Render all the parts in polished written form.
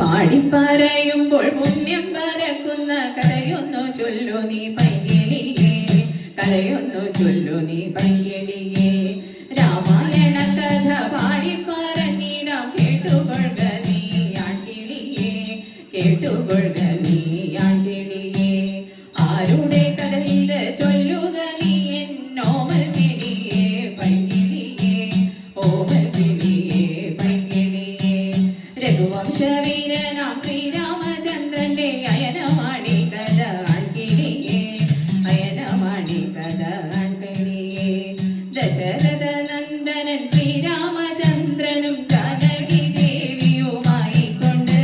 പാടിപ്പറയുമ്പോൾ പുണ്യം പരക്കുന്ന കഥയൊന്നു ചൊല്ലു നീ പൈങ്കിളിയേ, കഥയൊന്നു ചൊല്ലു നീ പൈങ്കിളിയേ. രാമായണ കഥ പാടിപ്പറഞ്ഞിടാം, കേട്ടുകൊള്ളുക നീ ആൺകിളിയേ, കേട്ടുകൊള്ളുക നീ ആൺകിളിയേ. ആരുടെ കഥ ഇത് ചൊല്ലുക നീ എന്നോമൽ കിളിയേ പൈങ്കിളിയേ, ഓമൽ കിളിയേ പൈങ്കിളിയേ. രഘുവംശവീരനാം ശ്രീരാമചന്ദ്രന്റെ അയനമാണി കഥ ആൺകിളിയേ, അയനമാണി കഥ ആൺകിളിയേ. ദശരഥ നന്ദനൻ ശ്രീരാമചന്ദ്രനും ജാനകി ദേവിയുമായി കൊണ്ട്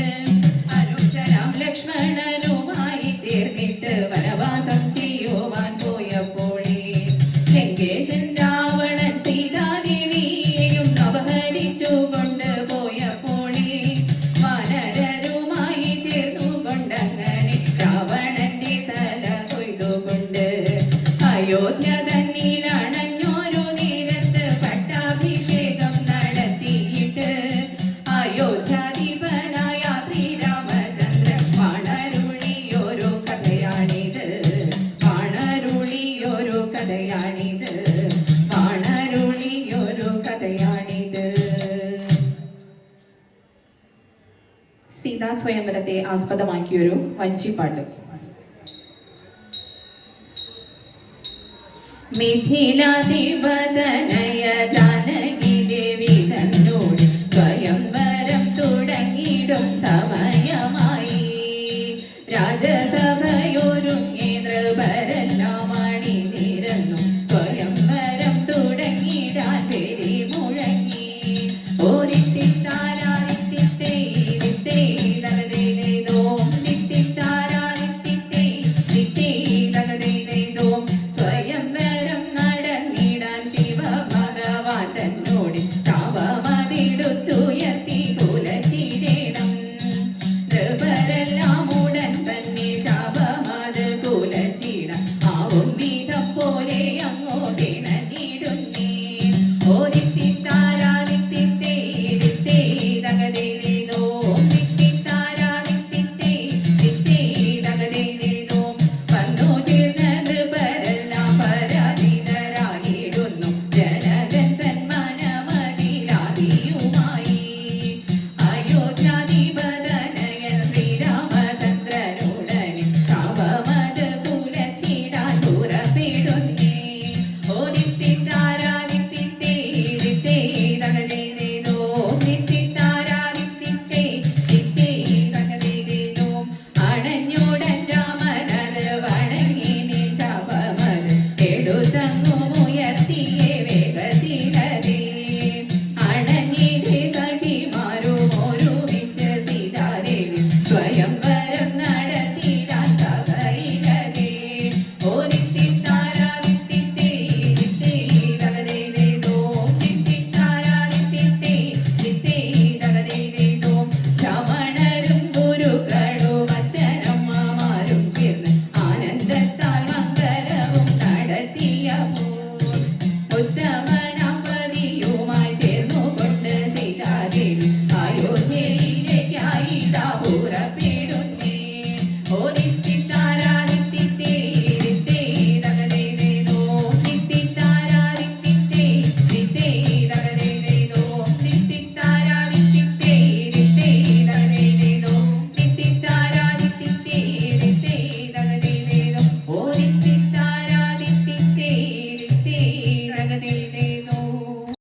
അനുജനാം ലക്ഷ്മണനുമായി ചേർന്നിട്ട് വനവാസം ചെയ്യുവാൻ പോയപ്പോഴേ ലങ്കേശൻ രാവണൻ സീതാദേവിയെയും അപഹരിച്ചു കൊണ്ട് പോയപ്പോഴേ വാനരരുമായി ചേർന്നുകൊണ്ടങ്ങനെ രാവണന്റെ തല കൊയ്തുകൊണ്ട് അയോധ്യ തന്നിലണഞ്ഞൊരു നേരത്ത് പട്ടാഭിഷേകം നടത്തിയിട്ട് അയോധ്യാധിപനായ ശ്രീരാമചന്ദ്രൻ വാണരുളിയൊരു കഥയാണിത്, വാണരുളിയൊരു കഥയാണിത്, വാണരുളിയൊരു കഥയാണിത്. സീതാ സ്വയംവരത്തെ ആസ്പദമാക്കിയൊരു വഞ്ചിപ്പാട്ട്. മിഥിലാധിപതനയ ജാനകി ദേവി തന്നോട് സ്വയംവരം തുടങ്ങിടും സമയമാ